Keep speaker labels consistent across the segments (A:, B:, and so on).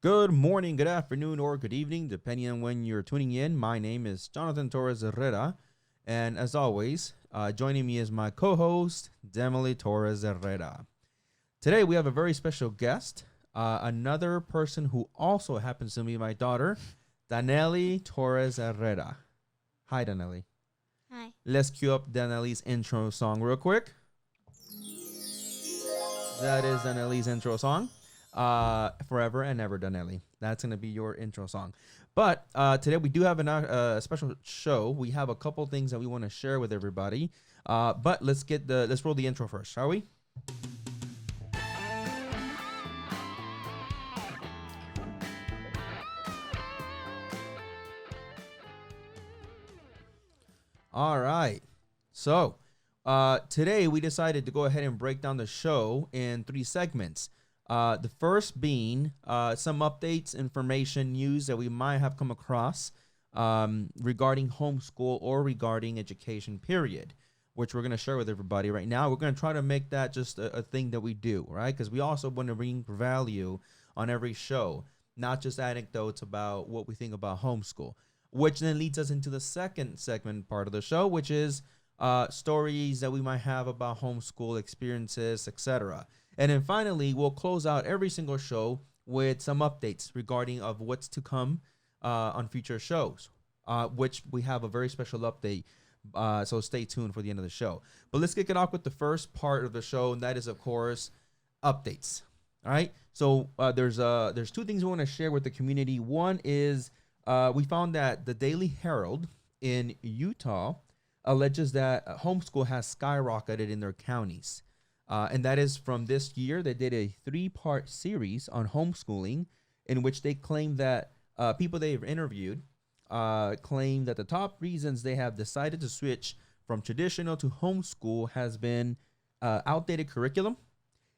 A: Good morning, good afternoon, or good evening, depending on when you're tuning in. My name is Jonathan Torres Herrera, and as always, joining me is my co-host, Demily Torres Herrera. Today, we have a very special guest, another person who also happens to be my daughter, Danelli Torres Herrera. Hi, Danelli.
B: Hi.
A: Let's cue up Danelli's intro song real quick. That is Danelli's intro song. Forever and Ever, Danelli. That's going to be your intro song. But today we do have a special show. We have a couple things that we want to share with everybody. But let's roll the intro first, shall we? All right. So today we decided to go ahead and break down the show in 3 segments. The first being some updates, information, news that we might have come across regarding homeschool or regarding education, period, which we're going to share with everybody right now. We're going to try to make that just a thing that we do, right? Because we also want to bring value on every show, not just anecdotes about what we think about homeschool, which then leads us into the second segment part of the show, which is stories that we might have about homeschool experiences, etc. And then finally, we'll close out every single show with some updates regarding of what's to come on future shows, which we have a very special update. So stay tuned for the end of the show. But let's kick it off with the first part of the show, and that is, of course, updates. All right. So there's 2 things we want to share with the community. One is we found that the Daily Herald in Utah alleges that homeschool has skyrocketed in their counties. And that is from this year. They did a 3-part series on homeschooling in which they claim that people they've interviewed claim that the top reasons they have decided to switch from traditional to homeschool has been outdated curriculum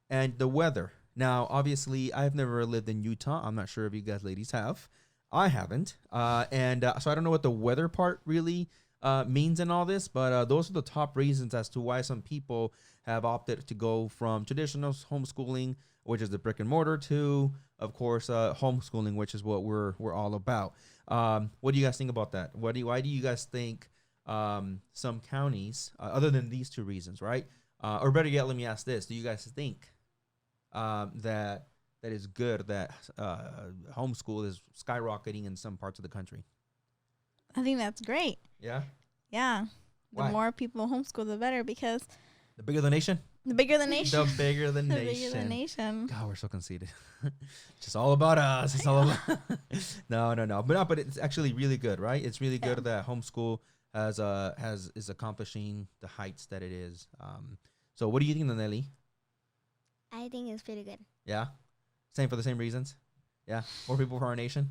A: and the weather. Now, obviously, I've never lived in Utah. I'm not sure if you guys ladies have. I haven't. So I don't know what the weather part really means in all this, but those are the top reasons as to why some people have opted to go from traditional homeschooling, which is the brick and mortar, to, of course, homeschooling, which is what we're all about. What do you guys think about that? Why do you guys think some counties, other than these 2 reasons, right? Or better yet, let me ask this: do you guys think that is good that homeschool is skyrocketing in some parts of the country?
B: I think that's great.
A: Yeah?
B: Yeah. The
A: Why?
B: more people homeschool, the better, because
A: The bigger the nation?
B: the bigger the nation.
A: The bigger the
B: The
A: nation.
B: bigger the nation.
A: God, we're so conceited. Just all about us. It's all about No. But it's actually really good, right? It's really good that homeschool is accomplishing the heights that it is. So what do you think, Nelly?
C: I think it's pretty good.
A: Yeah? Same for the same reasons? Yeah? More people for our nation?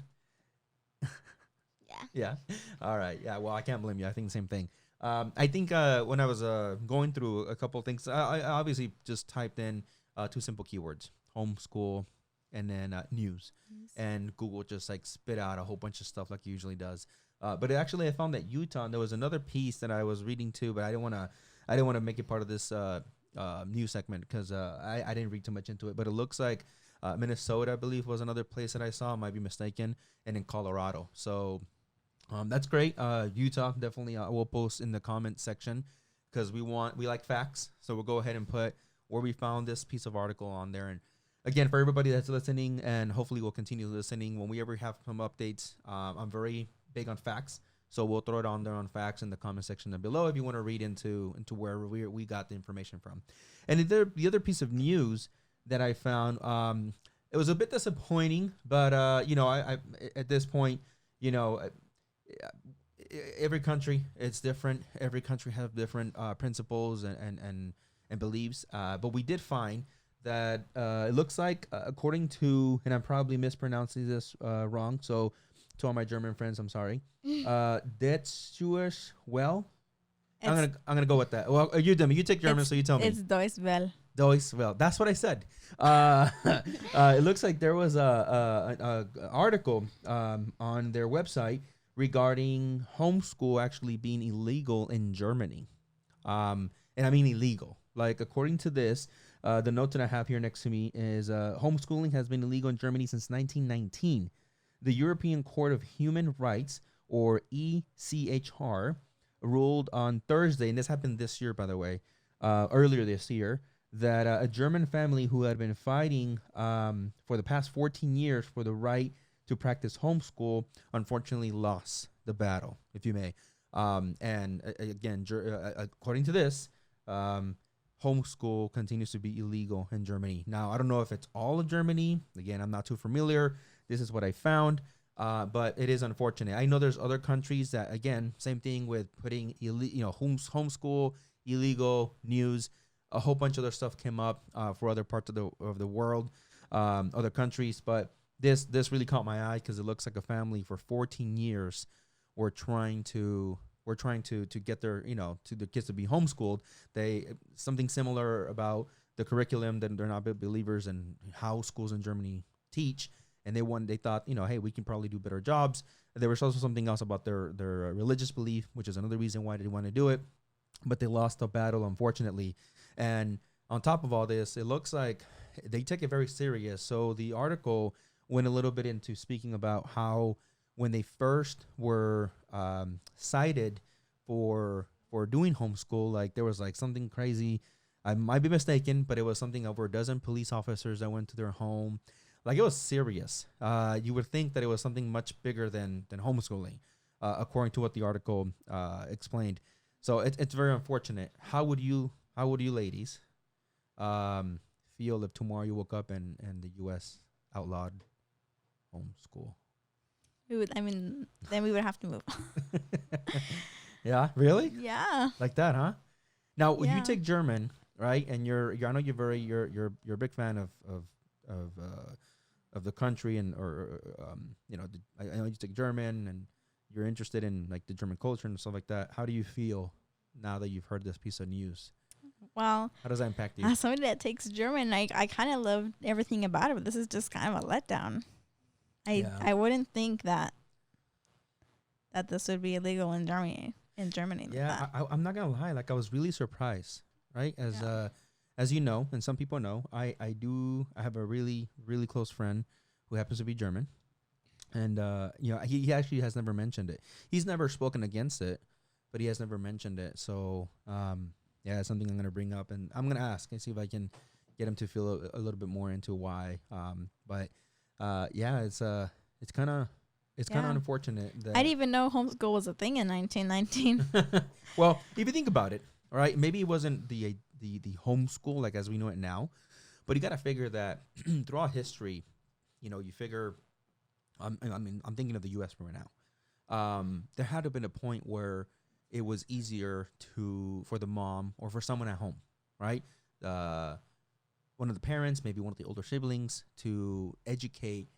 C: Yeah.
A: Yeah. All right. Yeah. Well, I can't blame you. I think the same thing. I think when I was going through a couple of things, I obviously just typed in 2 simple keywords: homeschool and then news. And Google just like spit out a whole bunch of stuff like it usually does. But actually, I found that Utah. And there was another piece that I was reading too, but I didn't want to make it part of this news segment because I didn't read too much into it. But it looks like Minnesota, I believe, was another place that I saw. I might be mistaken, and in Colorado. So. That's great. Utah, definitely. We'll post in the comment section because we like facts. So we'll go ahead and put where we found this piece of article on there. And again, for everybody that's listening, and hopefully we'll continue listening when we ever have some updates. I'm very big on facts, so we'll throw it on there on facts in the comment section down below if you want to read into where we got the information from. And the other piece of news that I found, it was a bit disappointing, but I at this point, every country, it's different. Every country have different principles and beliefs. But we did find that it looks like, according to, and I'm probably mispronouncing this wrong, so to all my German friends, I'm sorry. Deutsche Welle. I'm gonna go with that. Well, you take German, so you tell me.
B: It's Deutsche Welle.
A: Deutsche Welle. That's what I said. It looks like there was a article on their website regarding homeschool actually being illegal in Germany. And I mean illegal. Like, according to this, The note that I have here next to me is homeschooling has been illegal in Germany since 1919. The European Court of Human Rights, or ECHR, ruled on Thursday, and this happened this year, by the way, earlier this year, that a German family who had been fighting for the past 14 years for the right to practice homeschool unfortunately lost the battle, if you may. Again, according to this, homeschool continues to be illegal in Germany. Now, I don't know if it's all of Germany. Again, I'm not too familiar. This is what I found, but it is unfortunate. I know there's other countries that, again, same thing with putting homeschool illegal news. A whole bunch of other stuff came up for other parts of the world, other countries. But this really caught my eye because it looks like a family for 14 years were trying to get their to the kids to be homeschooled. Something similar about the curriculum that they're not big believers in how schools in Germany teach, and they thought hey, we can probably do better jobs. There was also something else about their religious belief, which is another reason why they didn't want to do it, but they lost the battle, unfortunately. And on top of all this, it looks like they take it very serious. So the article went a little bit into speaking about how when they first were cited for doing homeschool, like there was like something crazy. I might be mistaken, but it was something over a dozen police officers that went to their home. Like it was serious. You would think that it was something much bigger than homeschooling, according to what the article explained. So it's very unfortunate. How would you ladies feel if tomorrow you woke up and the U.S. outlawed homeschool?
B: Then we would have to move.
A: Yeah, really?
B: Yeah.
A: Like that, huh? Now, when you
B: Yeah.
A: take German, right? And you're I know you're a big fan of the country and I know you take German and you're interested in like the German culture and stuff like that. How do you feel now that you've heard this piece of news?
B: Well,
A: How does that impact you?
B: as somebody that takes German, I kind of love everything about it, but this is just kind of a letdown. I wouldn't think that this would be illegal in Germany.
A: Yeah, I'm not gonna lie. Like I was really surprised, right? As you know, and some people know, I have a really really close friend who happens to be German, and he actually has never mentioned it. He's never spoken against it, but he has never mentioned it. So it's something I'm gonna bring up, and I'm gonna ask and see if I can get him to feel a little bit more into why. It's kind of unfortunate that
B: I didn't even know homeschool was a thing in 1919.
A: Well, if you think about it, all right, maybe it wasn't the homeschool like as we know it now, but you got to figure that throughout history, you figure. I'm thinking of the U.S. right now. There had to have been a point where it was easier for the mom or for someone at home, right? One of the parents, maybe one of the older siblings, to educate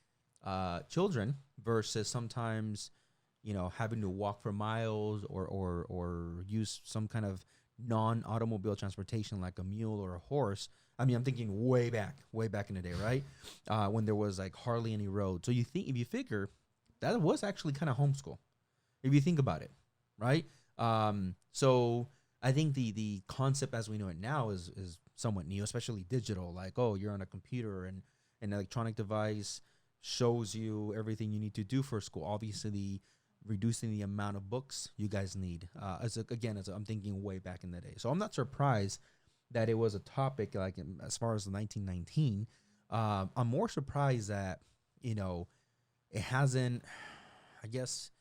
A: children versus sometimes, having to walk for miles or use some kind of non-automobile transportation like a mule or a horse. I mean, I'm thinking way back in the day, right? When there was like hardly any road. So if you figure that was actually kind of homeschool, if you think about it, right? So I think the concept as we know it now is somewhat new, especially digital. Like, oh, you're on a computer and an electronic device shows you everything you need to do for school. Obviously, reducing the amount of books you guys need. I'm thinking way back in the day. So I'm not surprised that it was a topic like as far as 1919. I'm more surprised that it hasn't, I guess,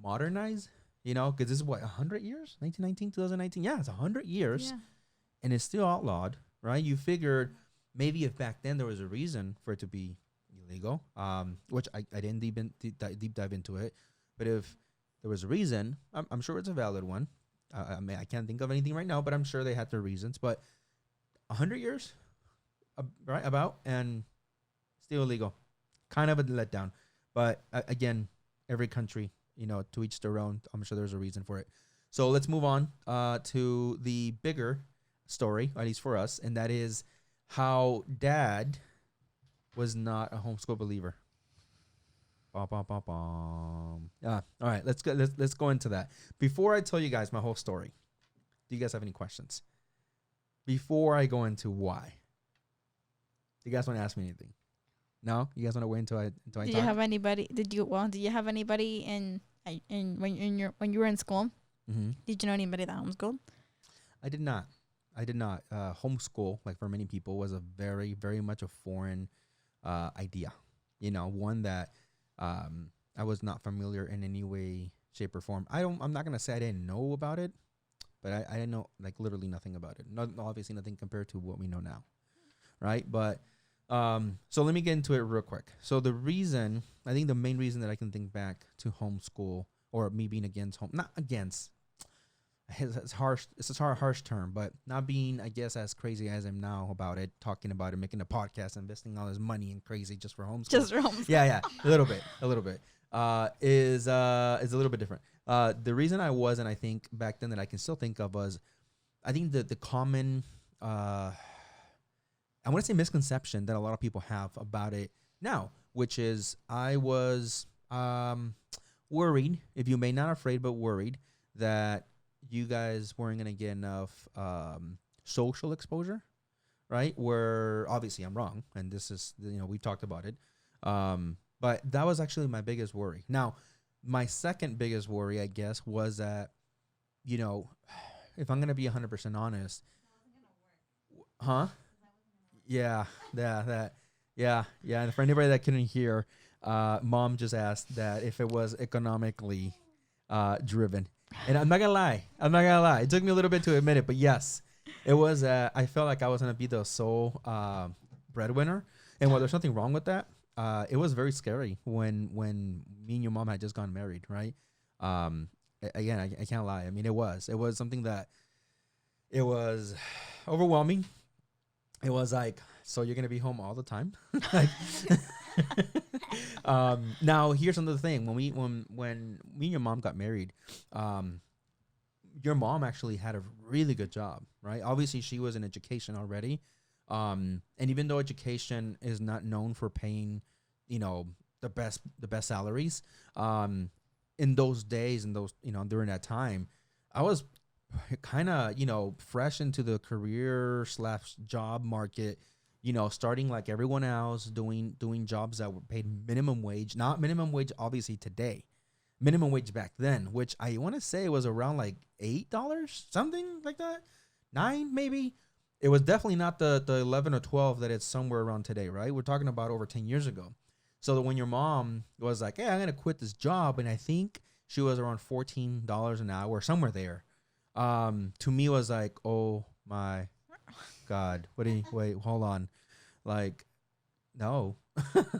A: modernized. Because this is what 100 years, 1919, 2019. Yeah, it's 100 years, and it's still outlawed, right? You figured maybe if back then there was a reason for it to be illegal, which I didn't deep dive into it, but if there was a reason, I'm sure it's a valid one. I can't think of anything right now, but I'm sure they had their reasons. But 100 years, right, about, and still illegal. Kind of a letdown. But again, every country, to each their own. I'm sure there's a reason for it. So let's move on to the bigger story, at least for us, and that is how Dad was not a homeschool believer. All right, let's go into that. Before I tell you guys my whole story, do you guys have any questions? Before I go into why, you guys want to ask me anything? No, you guys want to wait until I
B: Did
A: talk?
B: you have anybody? Did you have anybody in when you were in school?
A: Mm-hmm.
B: Did you know anybody that homeschooled?
A: I did not. Homeschool, like for many people, was a very, very much a foreign idea. You know, one that I was not familiar in any way, shape, or form. I'm not gonna say I didn't know about it, but I didn't know like literally nothing about it. Not obviously nothing compared to what we know now, right? But so let me get into it real quick. So the main reason that I can think back to homeschool or me being not against. It's harsh. It's a harsh term, but not being, I guess, as crazy as I'm now about it, talking about it, making a podcast, investing all this money and crazy just for homeschool.
B: Just for homeschool.
A: Yeah, a little bit. Is a little bit different. The reason I wasn't, I think, back then that I can still think of was, I think the common, I want to say misconception that a lot of people have about it now, which is I was worried, if you may not afraid, but worried that you guys weren't going to get enough social exposure, right? Where obviously I'm wrong, and this is, we talked about it. But that was actually my biggest worry. Now, my second biggest worry, I guess, was that, if I'm going to be 100% honest. Huh? Yeah. And for anybody that couldn't hear, Mom just asked that if it was economically driven. And I'm not gonna lie. It took me a little bit to admit it, but yes, it was. I felt like I was gonna be the sole breadwinner, and while there's nothing wrong with that, it was very scary when me and your mom had just gotten married, right? Again, I can't lie. I mean, it was something that it was overwhelming. It was like, so you're gonna be home all the time, like. Now here's another thing. When me and your mom got married, your mom actually had a really good job, right? Obviously she was in education already. And even though education is not known for paying, the best salaries, in those days and during that time, I was kind of, fresh into the career / job market, starting like everyone else, doing jobs that were paid minimum wage, not minimum wage, obviously today, minimum wage back then, which I want to say was around like $8, something like that, $9 maybe. It was definitely not the 11 or 12 that it's somewhere around today, right? We're talking about over 10 years ago. So that when your mom was like, hey, I'm going to quit this job, and I think she was around $14 an hour, somewhere there, to me was like, oh my God, wait, hold on. Like, no,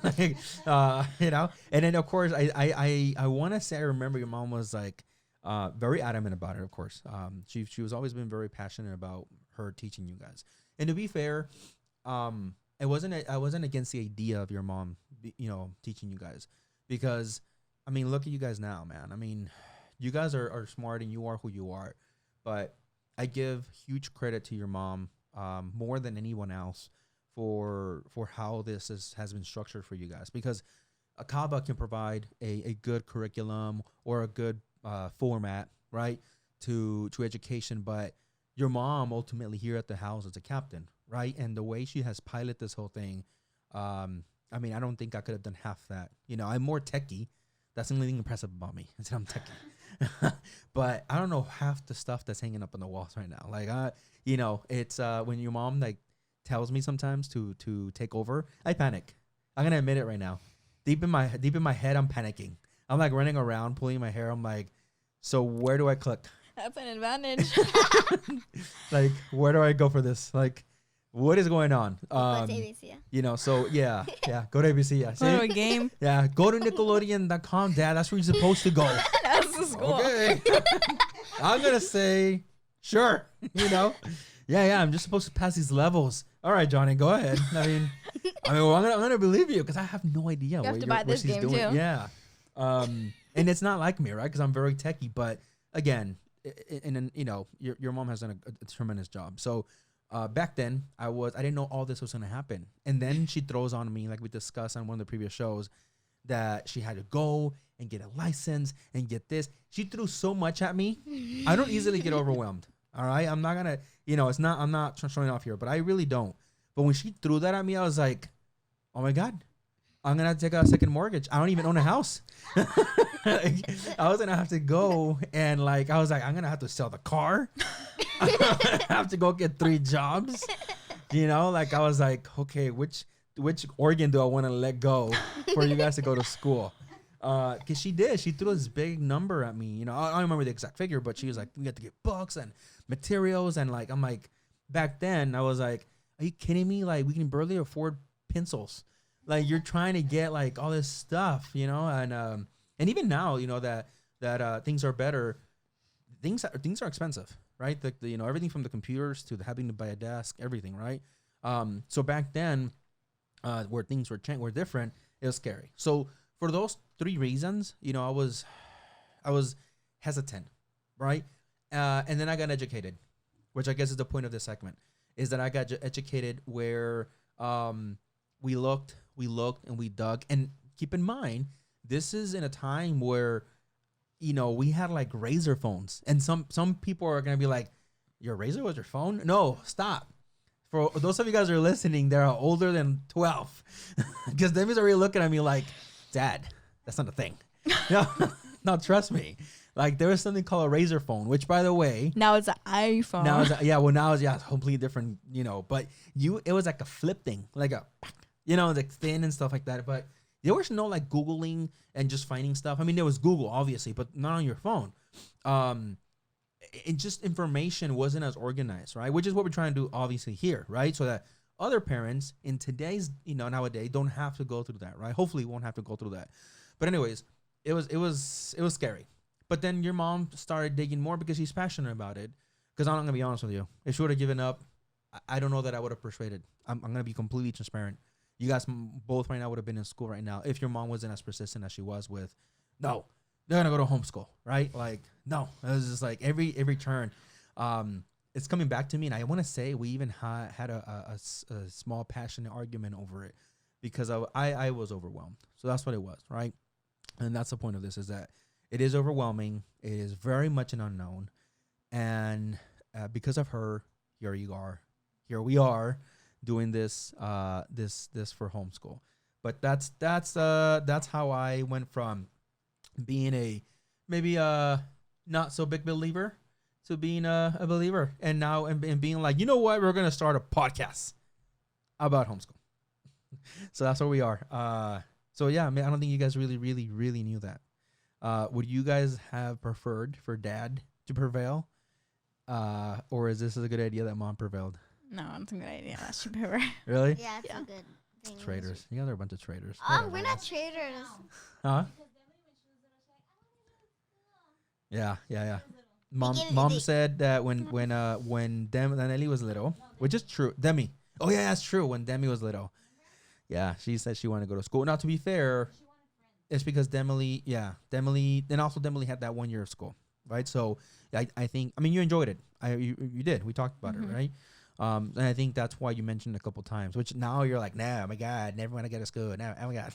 A: like, and then of course I want to say, I remember your mom was like, very adamant about it. Of course. She was always been very passionate about her teaching you guys. And to be fair, I wasn't against the idea of your mom, teaching you guys, because I mean, look at you guys now, man. I mean, you guys are smart and you are who you are, but I give huge credit to your mom, more than anyone else, for how this has been structured for you guys, because a Kava can provide a good curriculum or a good format, right, to education, but your mom ultimately here at the house is a captain, right? And the way she has piloted this whole thing, I mean, I don't think I could have done half that. I'm more techie. That's the only thing impressive about me, is that I'm techie. But I don't know half the stuff that's hanging up on the walls right now. Like, it's when your mom like tells me sometimes to take over, I panic. I'm gonna admit it right now. Deep in my head, I'm panicking. I'm like running around, pulling my hair. I'm like, so where do I click?
B: That's an advantage.
A: Like, where do I go for this? Like, what is going on?
C: Go to ABC.
A: So yeah, go to ABC. Yeah,
B: Go to a game.
A: Yeah, go to Nickelodeon.com, Dad. That's where you're supposed to go.
B: That's the school.
A: Okay. I'm gonna say, sure. Yeah. I'm just supposed to pass these levels. All right, Johnny, go ahead. I mean, well, I'm gonna believe you because I have no idea
B: You have to buy this
A: she's
B: game
A: doing.
B: too.
A: Yeah. And it's not like me, right? Because I'm very techie. But again, your mom has done a tremendous job. So back then, I didn't know all this was gonna happen, and then she throws on me, like we discussed on one of the previous shows, that she had to go and get a license and get this. She threw so much at me. I don't easily get overwhelmed. All right, I'm not gonna, I'm not showing off here, but I really don't. But when she threw that at me, I was like, oh my God, I'm going to take a second mortgage. I don't even own a house. Like, I was going to have to go and like, I was like, I'm going to have to sell the car. I have to go get 3 jobs. You know, like I was like, okay, which organ do I want to let go for you guys to go to school? Because she threw this big number at me. You know, I don't remember the exact figure, but she was like, we have to get books and materials. And like, I'm like, back then I was like, are you kidding me? Like, we can barely afford pencils. Like, you're trying to get like all this stuff, you know? And even now, you know, that things are better. Things are expensive, right? The you know, everything from the computers to having to buy a desk, everything, right? So back then, where things were different, it was scary. So for those 3 reasons, you know, I was hesitant, right? And then I got educated, which I guess is the point of this segment, is that I got educated where we looked and we dug. And keep in mind, this is in a time where, you know, we had like razor phones, and some people are gonna be like, your razor was your phone? No, stop. For those of you guys who are listening, they're older than 12, because them is already looking at me like, Dad, that's not a thing. No, trust me. Like, there was something called a razor phone, which, by the way,
B: now it's an iPhone.
A: Now it's completely different, you know. But it was like a flip thing, like a, you know, like thin and stuff like that. But there was no like Googling and just finding stuff. I mean, there was Google, obviously, but not on your phone. It just, information wasn't as organized, right? Which is what we're trying to do, obviously, here, right? So that other parents in today's, you know, nowadays don't have to go through that, right? Hopefully, won't have to go through that. But anyways, it was scary. But then your mom started digging more because she's passionate about it. Because I'm not gonna be honest with you, if she would have given up, I don't know that I would have persuaded. I'm gonna be completely transparent. You guys both right now would have been in school right now if your mom wasn't as persistent as she was with, no, they're gonna go to homeschool, right? Like, no, it was just like every turn. It's coming back to me, and I want to say we even had a small passionate argument over it because I was overwhelmed. So that's what it was, right? And that's the point of this, is that it is overwhelming. It is very much an unknown, and because of her, here we are doing this for homeschool. But that's how I went from being maybe a not so big believer to being a believer, and now and being like, you know what, we're gonna start a podcast about homeschool. So that's where we are. So yeah, I mean, I don't think you guys really knew that. Would you guys have preferred for Dad to prevail, or is this a good idea that Mom prevailed?
B: No, it's a good idea. That should prevail.
A: Really?
C: Yeah, it's a good thing.
A: Traitors. You guys are a bunch of traitors.
C: Oh, we're not traitors.
A: Huh? Yeah. Mom said that when Demi was little, which is true. Demi. Oh yeah, that's true. When Demi was little, yeah, she said she wanted to go to school. Now, to be fair, it's because Demi, and also Demi had that 1 year of school, right? So I think, I mean, you enjoyed it. You did. We talked about it, right? And I think that's why you mentioned it a couple times. Which now you're like, no, oh my God, never want to go to school. No, oh my God.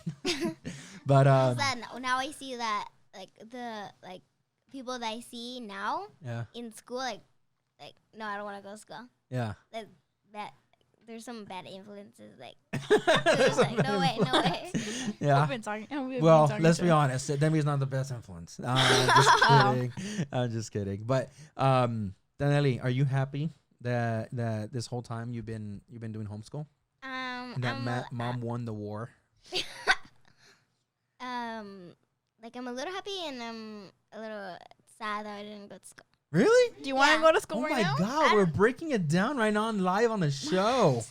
A: But
C: now I see that the people that I see now in school, like no, I don't want to go to school.
A: Yeah.
C: That there's some bad influences, like, no way.
A: Yeah. Well, let's be honest. Demi's not the best influence. I'm just kidding. But Danelli, are you happy that this whole time you've been doing homeschool? And that Mom won the war.
C: Like, I'm a little happy and I'm a little sad that I didn't go to school.
A: Really?
B: Do you want to go to school right now?
A: Oh my God, we're breaking it down right now live on the show.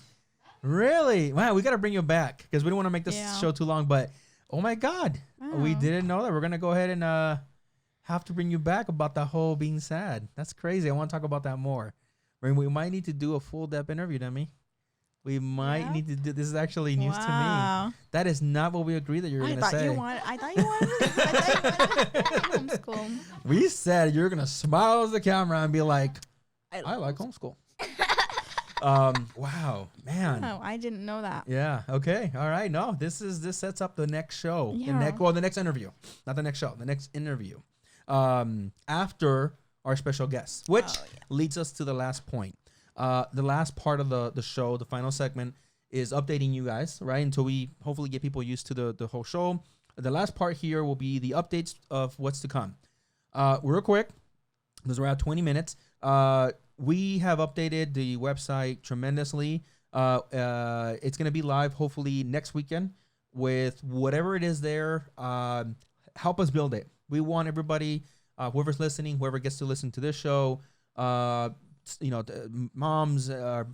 A: Really? Wow, we got to bring you back because we don't want to make this show too long. But oh my God, we didn't know that. We're gonna go ahead and have to bring you back about the whole being sad. That's crazy. I want to talk about that more. We might need to do a full depth interview, Demi. We might need to do. This is actually news to me. That is not what we agreed that you were going to say.
B: I thought you wanted homeschool.
A: We said you were going to smile at the camera and be like, I like homeschool. Wow, man.
B: Oh, I didn't know that.
A: Yeah. Okay. All right. No, this sets up the next show.
B: Yeah.
A: The next interview. Not the next show. The next interview. After our special guest, which leads us to the last point. The last part of the show, the final segment, is updating you guys, right? Until we hopefully get people used to the whole show. The last part here will be the updates of what's to come. Real quick, because we're at 20 minutes. We have updated the website tremendously. It's going to be live hopefully next weekend with whatever it is there. Help us build it. We want everybody, whoever's listening, whoever gets to listen to this show, moms,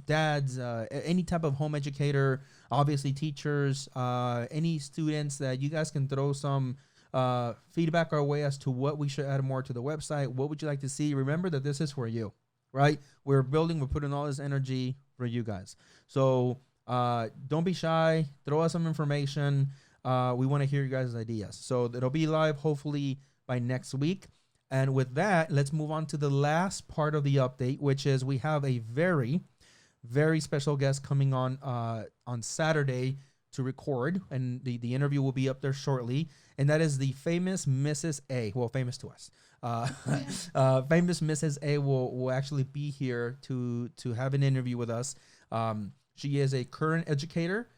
A: dads, any type of home educator, obviously teachers, any students that you guys can throw some feedback our way as to what we should add more to the website. What would you like to see? Remember that this is for you, right? We're putting all this energy for you guys. So don't be shy. Throw us some information. We want to hear you guys' ideas. So it'll be live hopefully by next week. And with that, let's move on to the last part of the update, which is we have a very, very special guest coming on Saturday to record, and the interview will be up there shortly. And that is the famous Mrs. A. Well, famous to us. Famous Mrs. A will actually be here to have an interview with us. She is a current educator,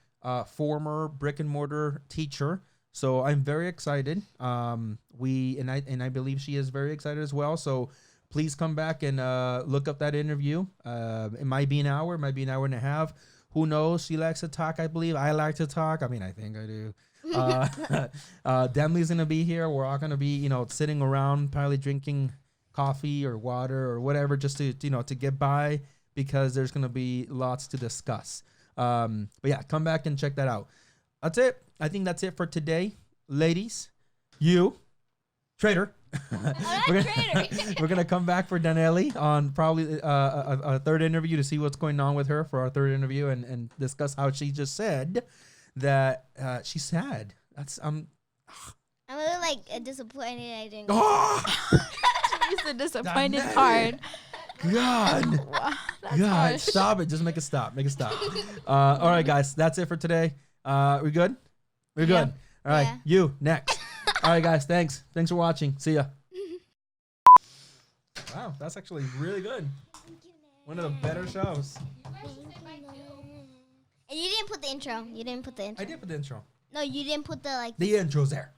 A: former brick and mortar teacher. So I'm very excited. I believe she is very excited as well. So please come back and look up that interview. It might be an hour, it might be an hour and a half. Who knows? She likes to talk, I believe. I like to talk. I mean, I think I do. Demley's gonna be here. We're all gonna be, sitting around, probably drinking coffee or water or whatever, just to to get by, because there's gonna be lots to discuss. But yeah, come back and check that out. That's it. I think that's it for today, ladies. You, Trader. We're gonna come back for Danelli on probably a third interview to see what's going on with her for our third interview and discuss how she just said that she's sad. That's
C: I'm a little disappointed I didn't.
B: She's the disappointed part.
A: God,
B: Wow,
A: God, stop it! Just make it stop. Make it stop. All right, guys, that's it for today. We good? We're good. All right,
C: Yeah.
A: you next. All right, guys, thanks for watching. See ya. Wow, that's actually really good. One of the better shows.
C: And you didn't put the intro.
A: I did put the intro.
C: No, you didn't put the
A: The intro's there.